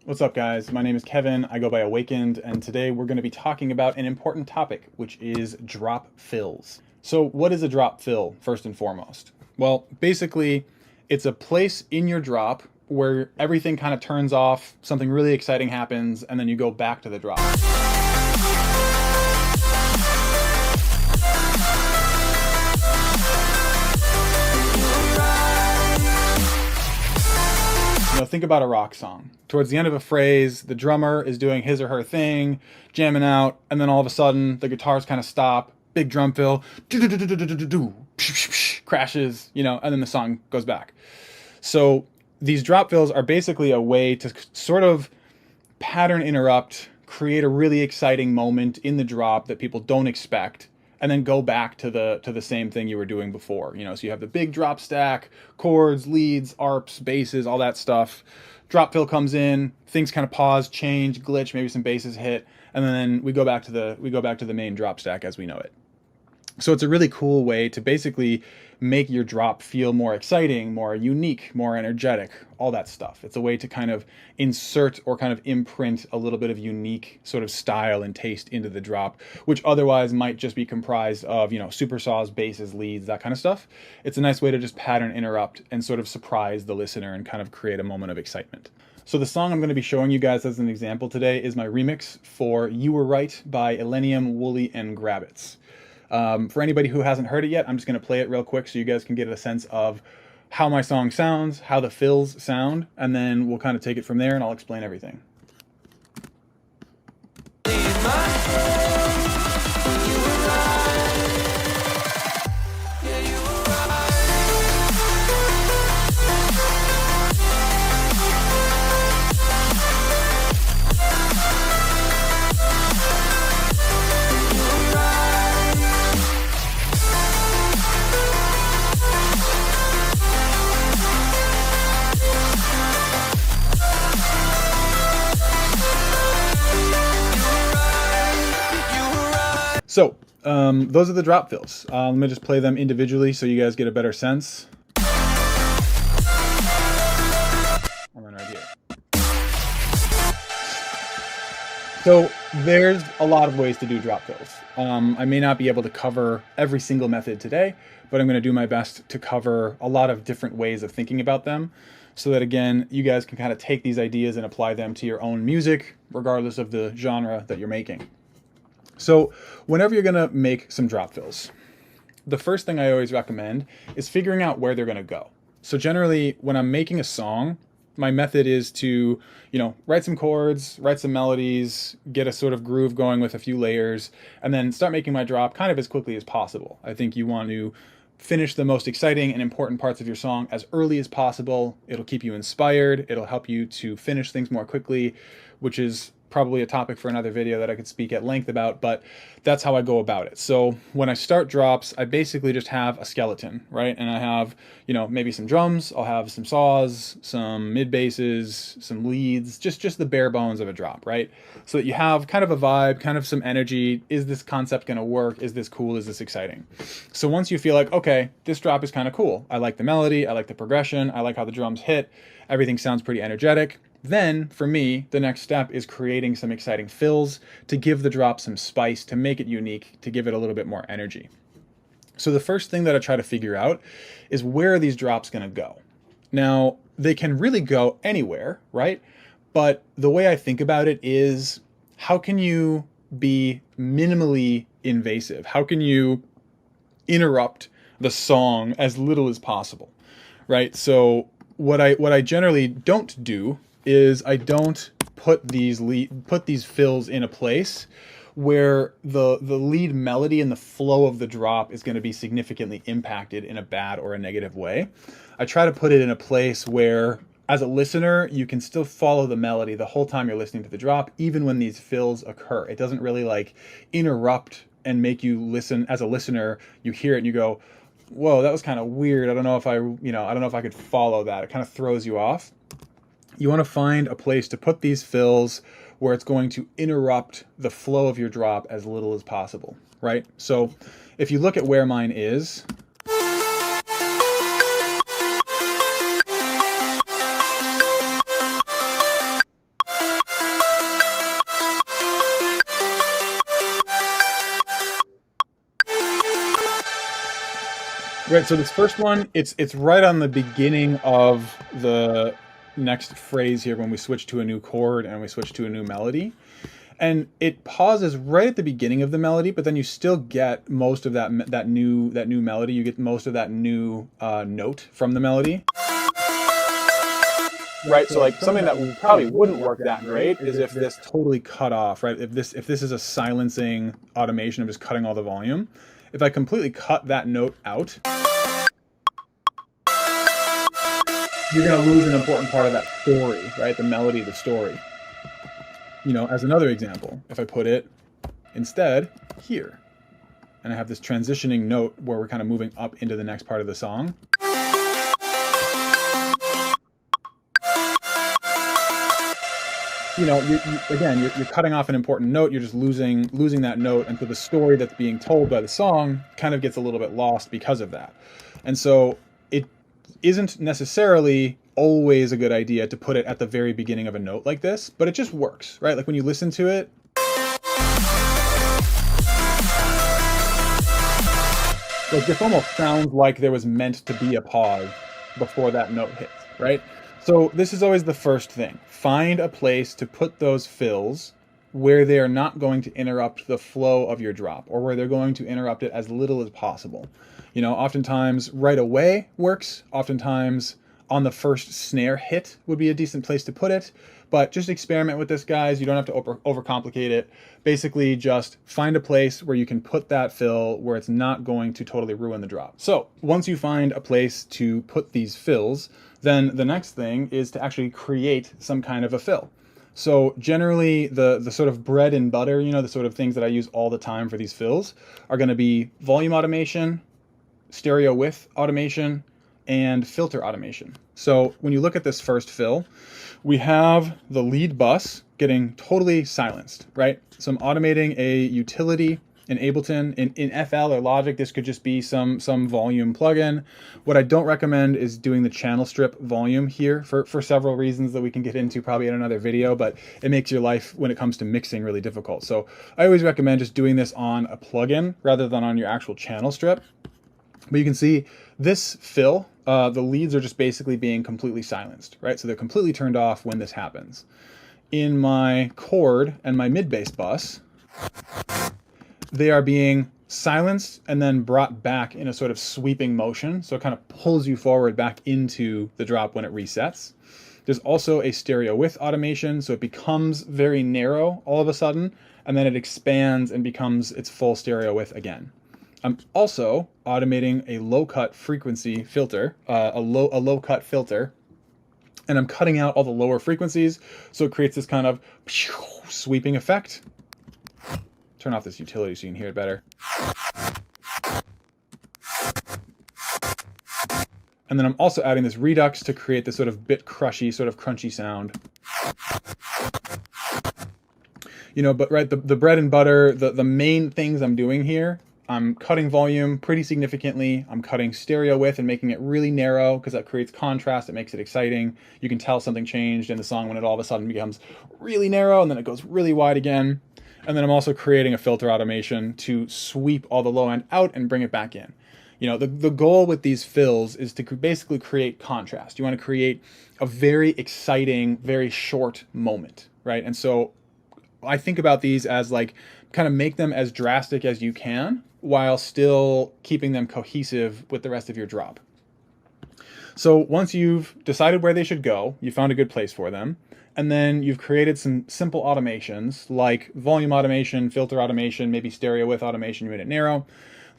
What's up, guys? My name is Kevin. I go by Awakend, and today we're going to be talking about an important topic, which is drop fills. So what is a drop fill, first and foremost? Well, basically, it's a place in your drop where everything kind of turns off, something really exciting happens, and then you go back to the drop. Think about a rock song. Towards the end of a phrase, the drummer is doing his or her thing, jamming out, and then all of a sudden the guitars kind of stop, big drum fill, crashes, and then the song goes back. So these drop fills are basically a way to sort of pattern interrupt, create a really exciting moment in the drop that people don't expect, and then go back to the same thing you were doing before. So you have the big drop stack, chords, leads, arps, basses, all that stuff. Drop fill comes in, things kind of pause, change, glitch, maybe some basses hit, and then we go back to the main drop stack as we know it. So it's a really cool way to basically make your drop feel more exciting, more unique, more energetic, all that stuff. It's a way to kind of insert or kind of imprint a little bit of unique sort of style and taste into the drop, which otherwise might just be comprised of, super saws, basses, leads, that kind of stuff. It's a nice way to just pattern interrupt and sort of surprise the listener and kind of create a moment of excitement. So the song I'm going to be showing you guys as an example today is my remix for You Were Right by Illenium, Woolly, and Grabbits. For anybody who hasn't heard it yet, I'm just going to play it real quick so you guys can get a sense of how my song sounds, how the fills sound, and then we'll kind of take it from there and I'll explain everything. So, those are the drop fills. Let me just play them individually so you guys get a better sense. And then right here. So, there's a lot of ways to do drop fills. I may not be able to cover every single method today, but I'm going to do my best to cover a lot of different ways of thinking about them so that, again, you guys can kind of take these ideas and apply them to your own music, regardless of the genre that you're making. So whenever you're going to make some drop fills, the first thing I always recommend is figuring out where they're going to go. So generally, when I'm making a song, my method is to, write some chords, write some melodies, get a sort of groove going with a few layers, and then start making my drop kind of as quickly as possible. I think you want to finish the most exciting and important parts of your song as early as possible. It'll keep you inspired. It'll help you to finish things more quickly, which is probably a topic for another video that I could speak at length about, but that's how I go about it. So when I start drops, I basically just have a skeleton, right? And I have, maybe some drums, I'll have some saws, some mid basses, some leads, just the bare bones of a drop, right? So that you have kind of a vibe, kind of some energy. Is this concept going to work? Is this cool? Is this exciting? So once you feel like, okay, this drop is kind of cool. I like the melody. I like the progression. I like how the drums hit. Everything sounds pretty energetic. Then, for me, the next step is creating some exciting fills to give the drop some spice, to make it unique, to give it a little bit more energy. So the first thing that I try to figure out is where are these drops going to go? Now, they can really go anywhere, right? But the way I think about it is, how can you be minimally invasive? How can you interrupt the song as little as possible, right? So what I generally don't do is I don't put these fills in a place where the lead melody and the flow of the drop is going to be significantly impacted in a bad or a negative way. I try to put it in a place where, as a listener, you can still follow the melody the whole time you're listening to the drop, even when these fills occur. It doesn't really interrupt and make you listen. As a listener, you hear it and you go, whoa, that was kind of weird. I don't know if I could follow that. It kind of throws you off. You want to find a place to put these fills where it's going to interrupt the flow of your drop as little as possible, right? So if you look at where mine is, Right, so this first one, it's right on the beginning of the next phrase here when we switch to a new chord and we switch to a new melody. And it pauses right at the beginning of the melody, but then you still get most of that new melody. You get most of that new note from the melody. Right, so like something that probably wouldn't work that great is if this totally cut off, right? If this is a silencing automation of just cutting all the volume. If I completely cut that note out, you're going to lose an important part of that story, right? The melody, the story. You know, as another example, if I put it instead here, and I have this transitioning note where we're kind of moving up into the next part of the song. You know, you're cutting off an important note. You're just losing that note, and so the story that's being told by the song kind of gets a little bit lost because of that. And so it isn't necessarily always a good idea to put it at the very beginning of a note like this, but it just works, right? Like when you listen to it, like this almost sounds like there was meant to be a pause before that note hits, right? So this is always the first thing. Find a place to put those fills where they are not going to interrupt the flow of your drop, or where they're going to interrupt it as little as possible. You know, oftentimes right away works. Oftentimes on the first snare hit would be a decent place to put it. But just experiment with this, guys. You don't have to overcomplicate it. Basically, just find a place where you can put that fill where it's not going to totally ruin the drop. So once you find a place to put these fills, then the next thing is to actually create some kind of a fill. So generally, the sort of bread and butter, you know, the sort of things that I use all the time for these fills are going to be volume automation, stereo width automation, and filter automation. So when you look at this first fill, we have the lead bus getting totally silenced, right? So I'm automating a utility in Ableton. In FL or Logic, this could just be some volume plugin. What I don't recommend is doing the channel strip volume here for several reasons that we can get into probably in another video, but it makes your life when it comes to mixing really difficult. So I always recommend just doing this on a plugin rather than on your actual channel strip. But you can see this fill, the leads are just basically being completely silenced, right? So they're completely turned off when this happens. In my chord and my mid-bass bus, they are being silenced and then brought back in a sort of sweeping motion. So it kind of pulls you forward back into the drop when it resets. There's also a stereo width automation. So it becomes very narrow all of a sudden, and then it expands and becomes its full stereo width again. I'm also automating a low cut frequency filter, a low cut filter, and I'm cutting out all the lower frequencies. So it creates this kind of sweeping effect. Turn off this utility so you can hear it better. And then I'm also adding this redux to create this sort of bit crushy, sort of crunchy sound. You know, but right, the bread and butter, the main things I'm doing here, I'm cutting volume pretty significantly. I'm cutting stereo width and making it really narrow because that creates contrast. It makes it exciting. You can tell something changed in the song when it all of a sudden becomes really narrow and then it goes really wide again. And then I'm also creating a filter automation to sweep all the low end out and bring it back in. You know, the goal with these fills is to basically create contrast. You want to create a very exciting, very short moment, right? And so I think about these as like kind of make them as drastic as you can while still keeping them cohesive with the rest of your drop. So once you've decided where they should go, you found a good place for them, and then you've created some simple automations like volume automation, filter automation, maybe stereo width automation, you made it narrow.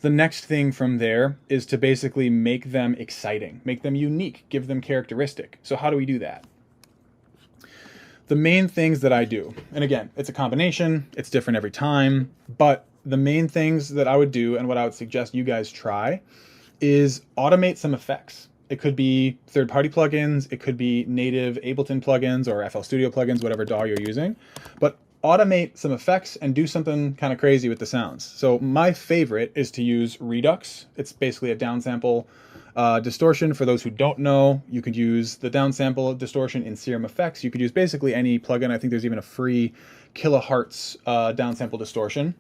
The next thing from there is to basically make them exciting, make them unique, give them characteristic. So how do we do that? The main things that I do, and again, it's a combination, it's different every time, but the main things that I would do and what I would suggest you guys try is automate some effects. It could be third-party plugins, it could be native Ableton plugins or FL Studio plugins, whatever DAW you're using, but automate some effects and do something kind of crazy with the sounds. So my favorite is to use Redux. It's basically a downsample distortion. For those who don't know, you could use the downsample distortion in Serum Effects. You could use basically any plugin. I think there's even a free kilohertz downsample distortion.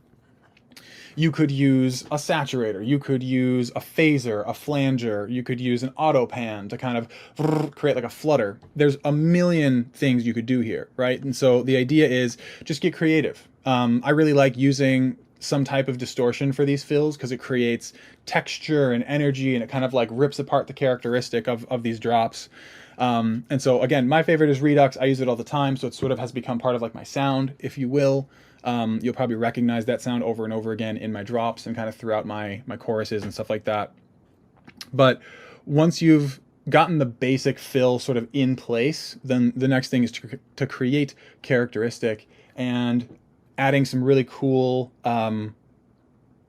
You could use a saturator, you could use a phaser, a flanger, you could use an auto pan to kind of create like a flutter. There's a million things you could do here, right? And so the idea is just get creative. I really like using some type of distortion for these fills because it creates texture and energy, and it kind of like rips apart the characteristic of these drops. And so again, my favorite is Redux. I use it all the time, so it sort of has become part of like my sound, if you will. You'll probably recognize that sound over and over again in my drops and kind of throughout my choruses and stuff like that. But once you've gotten the basic fill sort of in place, then the next thing is to create characteristic, and adding some really cool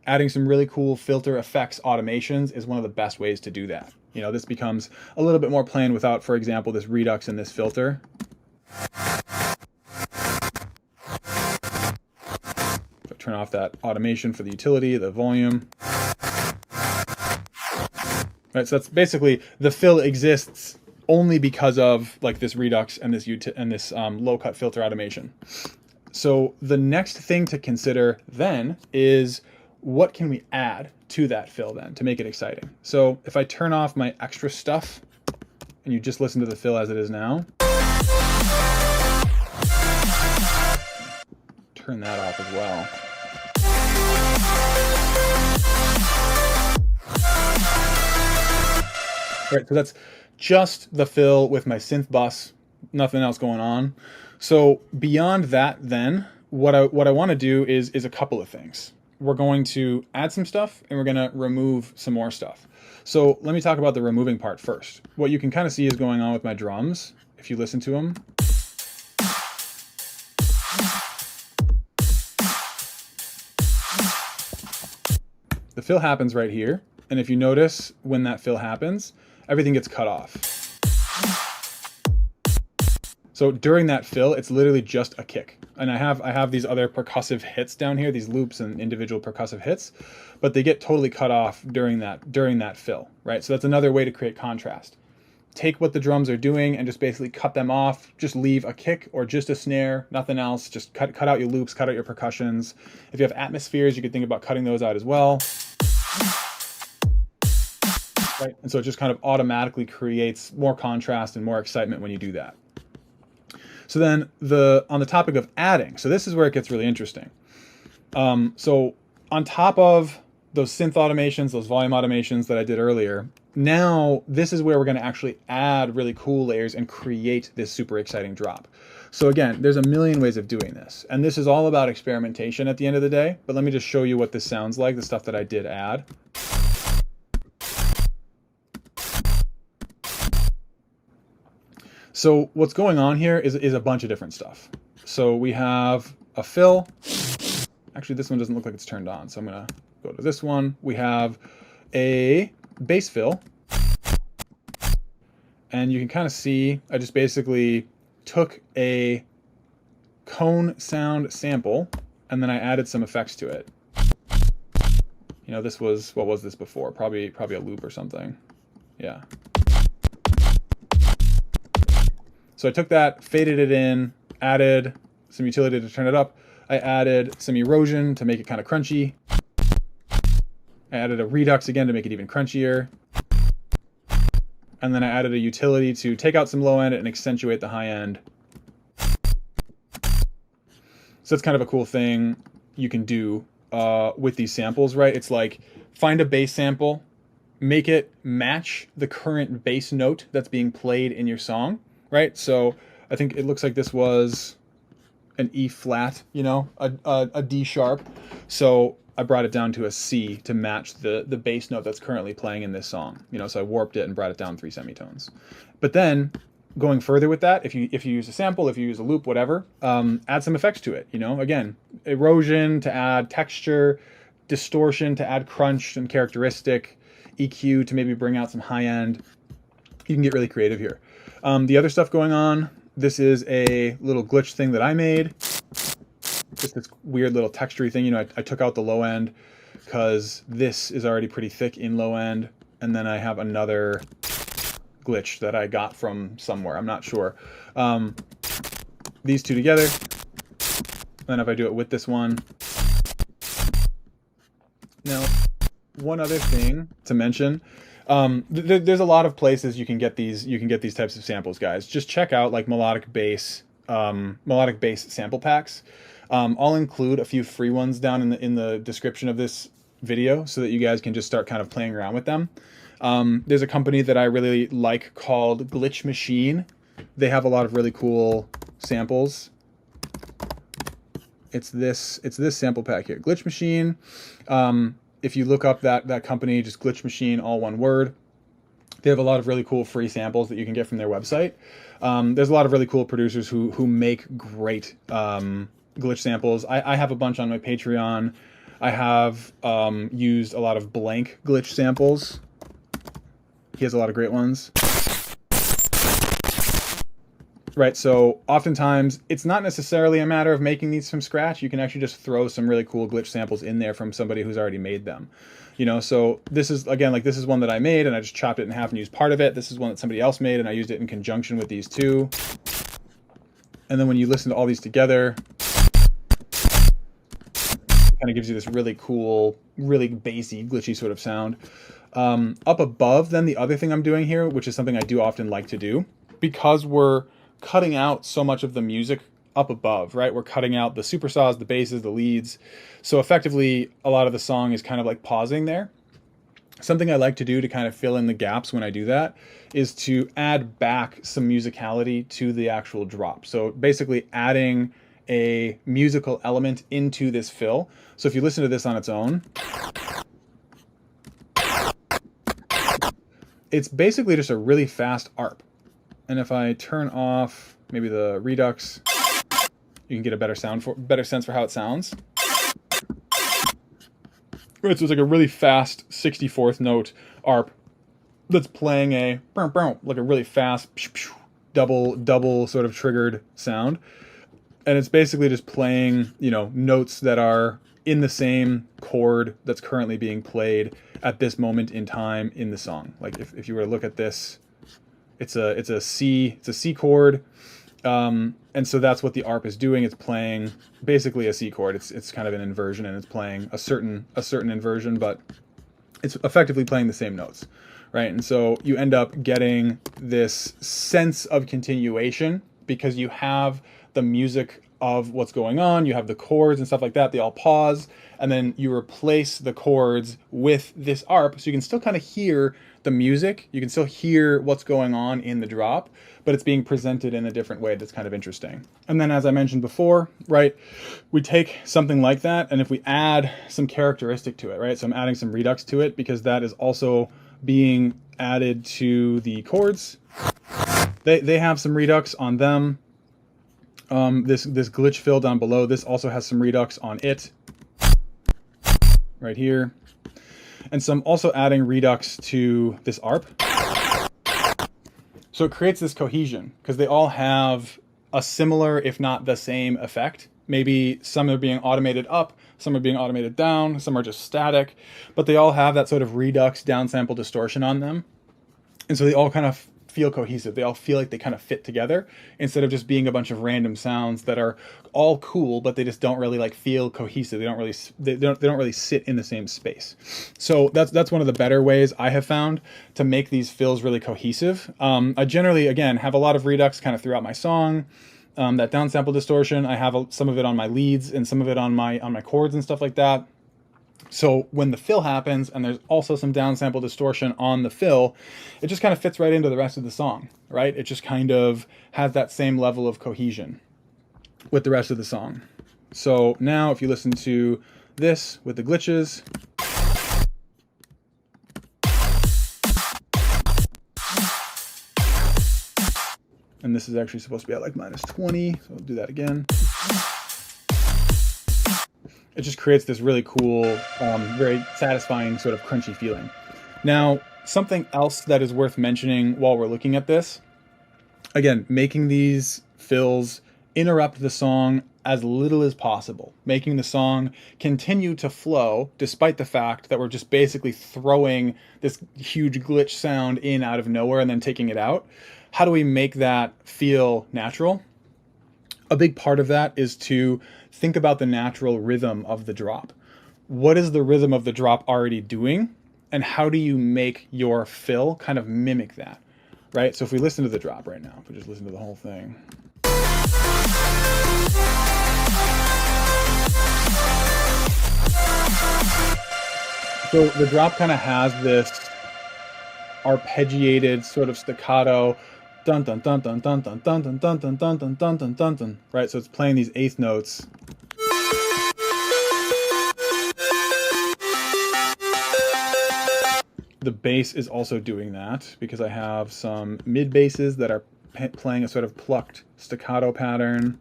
filter effects automations is one of the best ways to do that. You know, this becomes a little bit more plain without, for example, this Redux and this filter. Turn off that automation for the utility, the volume. Right, so that's basically, the fill exists only because of like this Redux and this low cut filter automation. So the next thing to consider then is, what can we add to that fill then to make it exciting? So if I turn off my extra stuff and you just listen to the fill as it is now, turn that off as well. Right, so that's just the fill with my synth bus, nothing else going on. So beyond that then, what I want to do is a couple of things. We're going to add some stuff and we're going to remove some more stuff. So let me talk about the removing part first. What you can kind of see is going on with my drums, if you listen to them. The fill happens right here. And if you notice, when that fill happens, everything gets cut off. So during that fill, it's literally just a kick. And I have these other percussive hits down here, these loops and individual percussive hits, but they get totally cut off during that fill, right? So that's another way to create contrast. Take what the drums are doing and just basically cut them off. Just leave a kick or just a snare, nothing else. Just cut out your loops, cut out your percussions. If you have atmospheres, you could think about cutting those out as well. Right? And so it just kind of automatically creates more contrast and more excitement when you do that. So then on the topic of adding, so this is where it gets really interesting. So on top of those synth automations, those volume automations that I did earlier, now this is where we're going to actually add really cool layers and create this super exciting drop. So again, there's a million ways of doing this, and this is all about experimentation at the end of the day, but let me just show you what this sounds like, the stuff that I did add. So what's going on here is a bunch of different stuff. So we have a fill. Actually, this one doesn't look like it's turned on, so I'm going to go to this one. We have a bass fill. And you can kind of see, I just basically took a cone sound sample, and then I added some effects to it. You know, this was, what was this before? Probably a loop or something. Yeah. So I took that, faded it in, added some utility to turn it up. I added some erosion to make it kind of crunchy. I added a redux again to make it even crunchier. And then I added a utility to take out some low end and accentuate the high end. So that's kind of a cool thing you can do with these samples, right? It's like, find a bass sample, make it match the current bass note that's being played in your song. Right, so I think it looks like this was an E flat, you know, a D sharp. So I brought it down to a C to match the bass note that's currently playing in this song. You know, so I warped it and brought it down 3 semitones. But then going further with that, if you use a sample, if you use a loop, whatever, add some effects to it. You know, again, erosion to add texture, distortion to add crunch and characteristic, EQ to maybe bring out some high end. You can get really creative here. The other stuff going on, this is a little glitch thing that I made. Just this weird little textury thing. You know, I took out the low end because this is already pretty thick in low end. And then I have another glitch that I got from somewhere. I'm not sure. These two together. And then if I do it with this one, one other thing to mention. There's a lot of places you can get these types of samples, guys. Just check out like melodic bass sample packs. I'll include a few free ones down in the description of this video so that you guys can just start kind of playing around with them. There's a company that I really like called Glitch Machine. They have a lot of really cool samples. It's this sample pack here, Glitch Machine. If you look up that company, just Glitch Machine, all one word. They have a lot of really cool free samples that you can get from their website. There's a lot of really cool producers who make great glitch samples. I have a bunch on my Patreon. I have used a lot of Blanke glitch samples. He has a lot of great ones. Right, so oftentimes it's not necessarily a matter of making these from scratch. You can actually just throw some really cool glitch samples in there from somebody who's already made them. You know, so this is, again, like this is one that I made and I just chopped it in half and used part of it. This is one that somebody else made and I used it in conjunction with these two. And then when you listen to all these together, it kind of gives you this really cool, really bassy, glitchy sort of sound. Up above, then the other thing I'm doing here, which is something I do often like to do, because we're cutting out so much of the music up above, right? We're cutting out the supersaws, the basses, the leads. So effectively, a lot of the song is kind of like pausing there. Something I like to do to kind of fill in the gaps when I do that is to add back some musicality to the actual drop. So basically adding a musical element into this fill. So if you listen to this on its own, it's basically just a really fast ARP. And if I turn off maybe the redux, you can get a better sense for how it sounds. Right, so it's like a really fast 64th note ARP that's playing like a really fast double sort of triggered sound. And it's basically just playing, you know, notes that are in the same chord that's currently being played at this moment in time in the song. Like if you were to look at this, it's a C chord, and so that's what the ARP is doing. It's playing basically a C chord. It's kind of an inversion, and it's playing a certain inversion, but it's effectively playing the same notes, right? And so you end up getting this sense of continuation because you have the music of what's going on, you have the chords and stuff like that, they all pause, and then you replace the chords with this ARP, so you can still kind of hear the music, you can still hear what's going on in the drop, but it's being presented in a different way that's kind of interesting. And then as I mentioned before, right, we take something like that, and if we add some characteristic to it, right, so I'm adding some redux to it because that is also being added to the chords. They have some redux on them. This glitch fill down below, this also has some redux on it, right here. And so I'm also adding redux to this ARP. So it creates this cohesion, because they all have a similar, if not the same effect. Maybe some are being automated up, some are being automated down, some are just static, but they all have that sort of redux downsample distortion on them. And so they all kind of feel cohesive. They all feel like they kind of fit together instead of just being a bunch of random sounds that are all cool, but they just don't really like feel cohesive. They don't really sit in the same space. So that's one of the better ways I have found to make these fills really cohesive. I generally, again, have a lot of redux kind of throughout my song. That downsample distortion, I have some of it on my leads and some of it on my chords and stuff like that. So when the fill happens and there's also some downsample distortion on the fill, it just kind of fits right into the rest of the song, right? It just kind of has that same level of cohesion with the rest of the song. So now if you listen to this with the glitches, and this is actually supposed to be at like -20, so I'll do that again. It just creates this really cool, very satisfying sort of crunchy feeling. Now, something else that is worth mentioning while we're looking at this, again, making these fills interrupt the song as little as possible, making the song continue to flow despite the fact that we're just basically throwing this huge glitch sound in out of nowhere and then taking it out. How do we make that feel natural? A big part of that is to think about the natural rhythm of the drop. what is the rhythm of the drop already doing, and how do you make your fill kind of mimic that, right? So if we listen to the drop right now, if we just listen to the whole thing. So the drop kind of has this arpeggiated sort of staccato dun dun dun dun dun dun dun dun dun dun dun dun dun dun dun dun, right? So it's playing these eighth notes. The bass is also doing that because I have some mid basses that are playing a sort of plucked staccato pattern.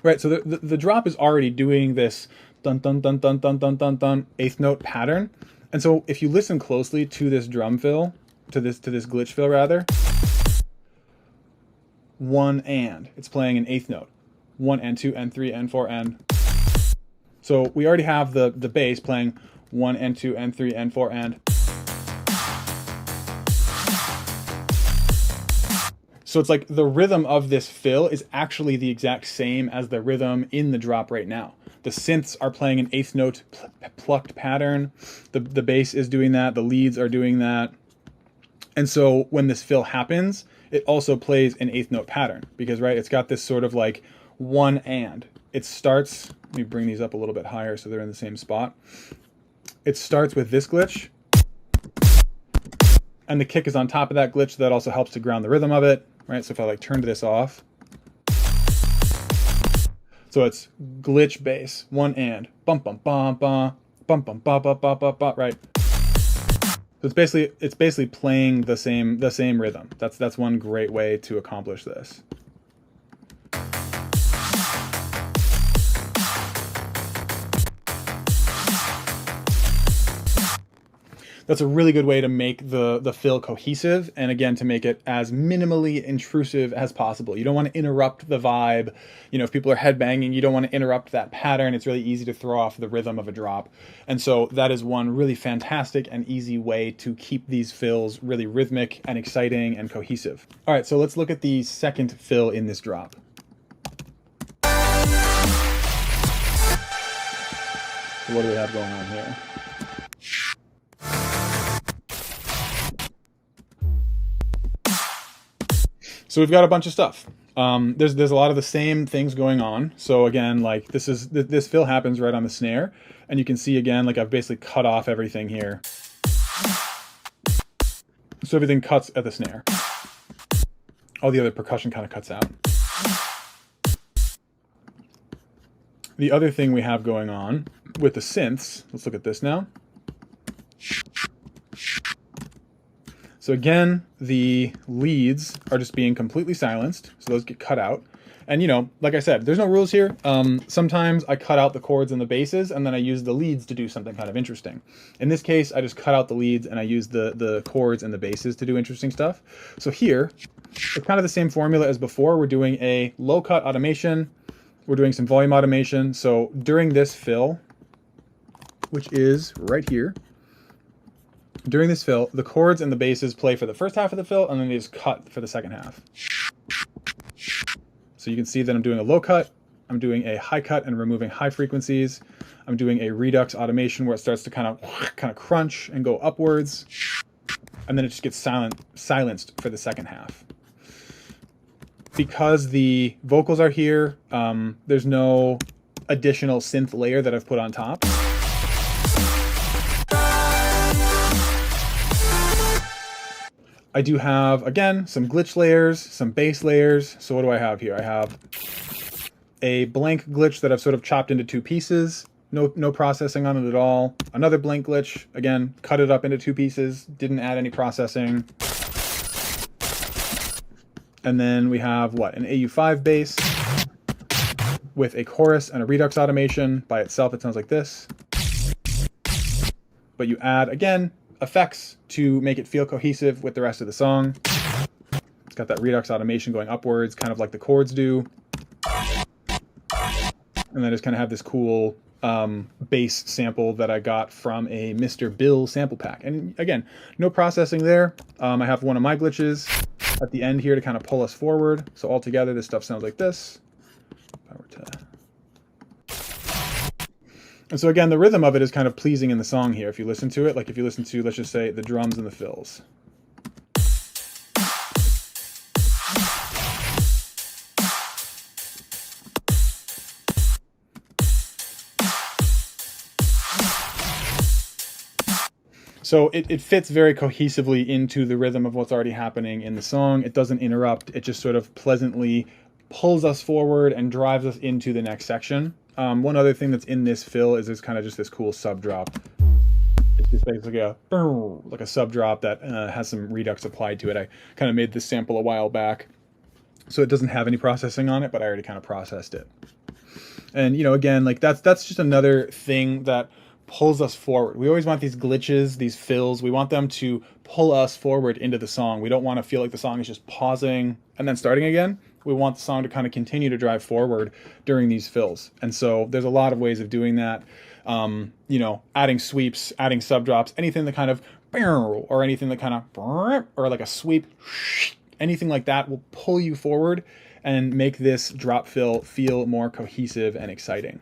Right, so the drop is already doing this dun dun dun dun dun dun dun dun eighth note pattern. And so if you listen closely to this drum fill, to this glitch fill rather, one and it's playing an eighth note. 1 and 2 and 3 and 4 and. So we already have the bass playing 1 and 2 and 3 and 4 and. So it's like the rhythm of this fill is actually the exact same as the rhythm in the drop right now. The synths are playing an eighth note plucked pattern. The bass is doing that. The leads are doing that. And so when this fill happens, it also plays an eighth note pattern because, right, it's got this sort of like one and. It starts, let me bring these up a little bit higher so they're in the same spot. It starts with this glitch. And the kick is on top of that glitch. That also helps to ground the rhythm of it, right? So if I like turn this off. So it's glitch bass, one and, bum bum bum bum, bum bum bum bum bum bum bum, right? So it's basically playing the same rhythm. That's one great way to accomplish this. That's a really good way to make the fill cohesive, and again, to make it as minimally intrusive as possible. You don't want to interrupt the vibe. You know, if people are headbanging, you don't want to interrupt that pattern. It's really easy to throw off the rhythm of a drop. And so that is one really fantastic and easy way to keep these fills really rhythmic and exciting and cohesive. All right, so let's look at the second fill in this drop. So what do we have going on here? So we've got a bunch of stuff. There's a lot of the same things going on. So again, like this fill happens right on the snare, and you can see again, like I've basically cut off everything here. So everything cuts at the snare. All the other percussion kind of cuts out. The other thing we have going on with the synths, let's look at this now. So again, the leads are just being completely silenced, so those get cut out. And you know, like I said, there's no rules here. Sometimes I cut out the chords and the basses, and then I use the leads to do something kind of interesting. In this case, I just cut out the leads and I use the chords and the basses to do interesting stuff. So here, it's kind of the same formula as before. We're doing a low cut automation. We're doing some volume automation. So during this fill, which is right here, during this fill, the chords and the basses play for the first half of the fill, and then they just cut for the second half. So you can see that I'm doing a low cut, I'm doing a high cut and removing high frequencies. I'm doing a redux automation where it starts to kind of crunch and go upwards, and then it just gets silenced for the second half. Because the vocals are here, there's no additional synth layer that I've put on top. I do have, again, some glitch layers, some bass layers. So what do I have here? I have a blank glitch that I've sort of chopped into two pieces. No processing on it at all. Another blank glitch, again, cut it up into two pieces, didn't add any processing. And then we have, what, an AU5 bass with a chorus and a redux automation. By itself, it sounds like this. But you add, again, effects to make it feel cohesive with the rest of the song. It's got that redux automation going upwards, kind of like the chords do. And then just kind of have this cool bass sample that I got from a Mr. Bill sample pack. And again, no processing there. I have one of my glitches at the end here to kind of pull us forward. So all together, this stuff sounds like this. And so again, the rhythm of it is kind of pleasing in the song here. If you listen to it, like if you listen to, let's just say, the drums and the fills. So it fits very cohesively into the rhythm of what's already happening in the song. It doesn't interrupt. It just sort of pleasantly pulls us forward and drives us into the next section. One other thing that's in this fill is there's kind of just this cool sub drop. It's just basically like a sub drop that has some redux applied to it. I kind of made this sample a while back, so it doesn't have any processing on it, but I already kind of processed it. And you know, again, like that's just another thing that pulls us forward. We always want these glitches, these fills. We want them to pull us forward into the song. We don't want to feel like the song is just pausing and then starting again. We want the song to kind of continue to drive forward during these fills. And so there's a lot of ways of doing that. You know, adding sweeps, adding sub drops, anything that kind of, or anything that kind of, or like a sweep, anything like that will pull you forward and make this drop fill feel more cohesive and exciting.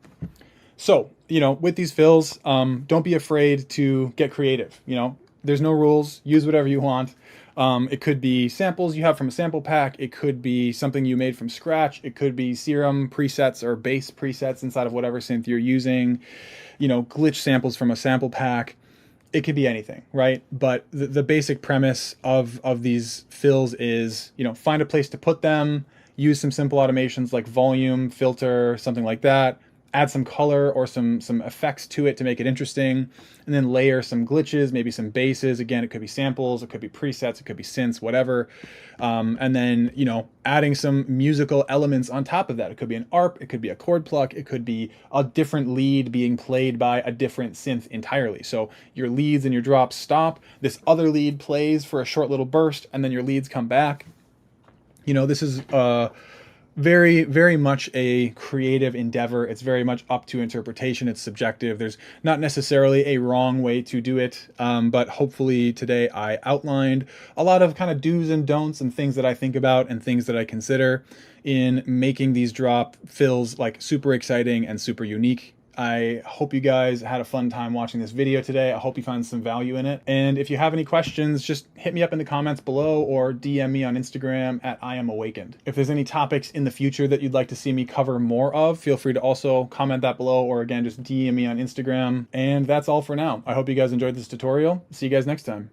So, you know, with these fills, don't be afraid to get creative. You know, there's no rules. Use whatever you want. It could be samples you have from a sample pack. It could be something you made from scratch. It could be Serum presets or bass presets inside of whatever synth you're using. You know, glitch samples from a sample pack. It could be anything, right? But the basic premise of these fills is, you know, find a place to put them. Use some simple automations like volume, filter, something like that. Add some color or some effects to it to make it interesting, and then layer some glitches, maybe some basses. Again, it could be samples, it could be presets, it could be synths, whatever. And then, you know, adding some musical elements on top of that. It could be an ARP, it could be a chord pluck, it could be a different lead being played by a different synth entirely. So your leads and your drops stop, this other lead plays for a short little burst, and then your leads come back. You know, this is very, very much a creative endeavor. It's very much up to interpretation. It's subjective. There's not necessarily a wrong way to do it, but hopefully today I outlined a lot of kind of do's and don'ts and things that I think about and things that I consider in making these drop fills like super exciting and super unique. I hope you guys had a fun time watching this video today. I hope you found some value in it. And if you have any questions, just hit me up in the comments below or DM me on Instagram at @IamAwakened. If there's any topics in the future that you'd like to see me cover more of, feel free to also comment that below, or again, just DM me on Instagram. And that's all for now. I hope you guys enjoyed this tutorial. See you guys next time.